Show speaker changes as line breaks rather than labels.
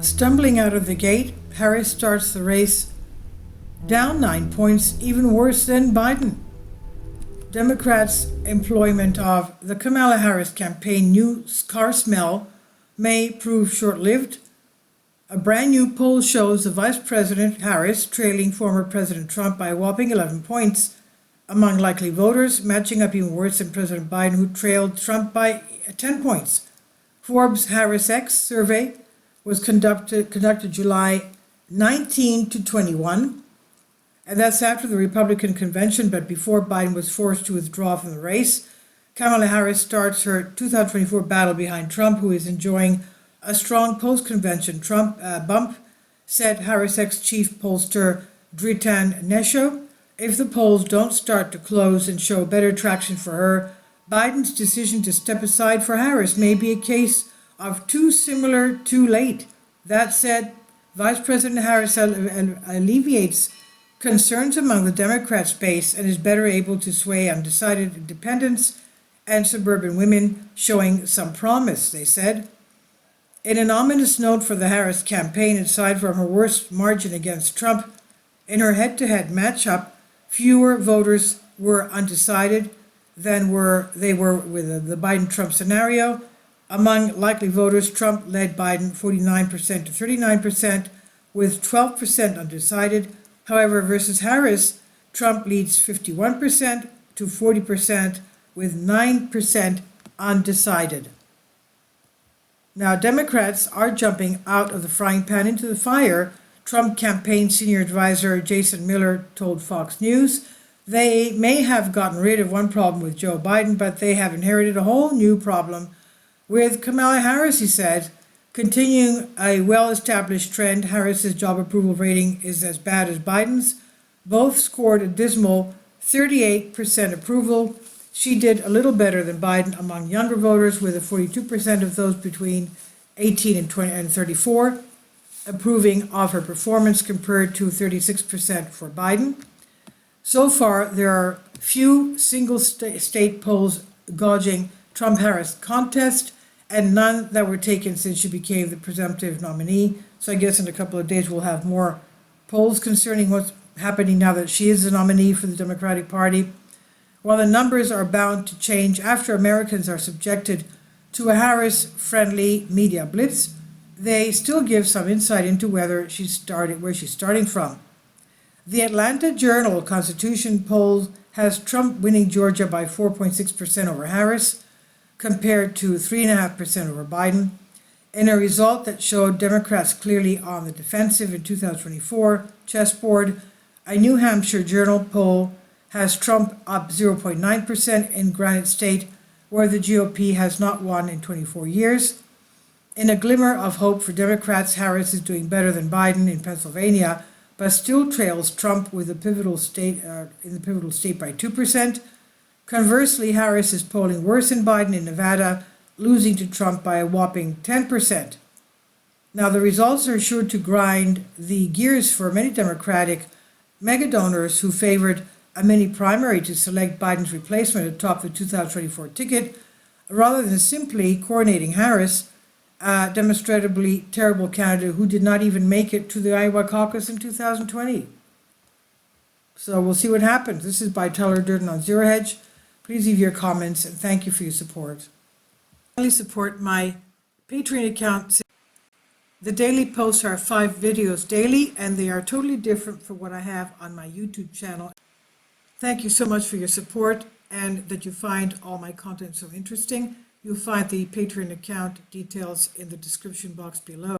Stumbling out of the gate, Harris starts the race down 9 points, even worse than Biden. Democrats' employment of the Kamala Harris campaign new car smell may prove short-lived. A brand new poll shows the Vice President Harris trailing former President Trump by a whopping 11 points among likely voters, matching up even worse than President Biden, who trailed Trump by 10 points. Forbes' Harris X survey was conducted July 19 to 21, and that's after the Republican convention, but before Biden was forced to withdraw from the race. Kamala Harris starts her 2024 battle behind Trump, who is enjoying a strong post-convention Trump bump, said Harris X chief pollster Dritan Nesho. If the polls don't start to close and show better traction for her, Biden's decision to step aside for Harris may be a case of too similar, too late. That said, Vice President Harris alleviates concerns among the Democrat base and is better able to sway undecided independents and suburban women, showing some promise, they said. In an ominous note for the Harris campaign, aside from her worst margin against Trump, in her head-to-head matchup, fewer voters were undecided than they were with the Biden-Trump scenario. Among likely voters, Trump led Biden 49% to 39%, with 12% undecided. However, versus Harris, Trump leads 51% to 40%, with 9% undecided. Now, Democrats are jumping out of the frying pan into the fire, Trump campaign senior advisor Jason Miller told Fox News. They may have gotten rid of one problem with Joe Biden, but they have inherited a whole new problem with Kamala Harris, he said. Continuing a well-established trend, Harris's job approval rating is as bad as Biden's. Both scored a dismal 38% approval. She did a little better than Biden among younger voters, with a 42% of those between 18 and 34 approving of her performance, compared to 36% for Biden. So far, there are few single state polls gauging Trump-Harris contest, and none that were taken since she became the presumptive nominee. So I guess in a couple of days we'll have more polls concerning what's happening now that she is the nominee for the Democratic Party. While the numbers are bound to change after Americans are subjected to a Harris-friendly media blitz, they still give some insight into where she's starting from. The Atlanta Journal-Constitution poll has Trump winning Georgia by 4.6% over Harris, compared to 3.5% over Biden, in a result that showed Democrats clearly on the defensive in 2024 chessboard. A New Hampshire Journal poll has Trump up 0.9% in Granite State, where the GOP has not won in 24 years. In a glimmer of hope for Democrats, Harris is doing better than Biden in Pennsylvania, but still trails Trump with in the pivotal state by 2%. Conversely, Harris is polling worse than Biden in Nevada, losing to Trump by a whopping 10%. Now, the results are sure to grind the gears for many Democratic mega-donors who favored a mini primary to select Biden's replacement atop the 2024 ticket, rather than simply coronating Harris, a demonstrably terrible candidate who did not even make it to the Iowa caucus in 2020. So we'll see what happens. This is by Tyler Durden on Zero Hedge. Please leave your comments, and thank you for your support. Finally, support my Patreon account. The daily posts are 5 videos daily, and they are totally different from what I have on my YouTube channel. Thank you so much for your support, and that you find all my content so interesting. You'll find the Patreon account details in the description box below.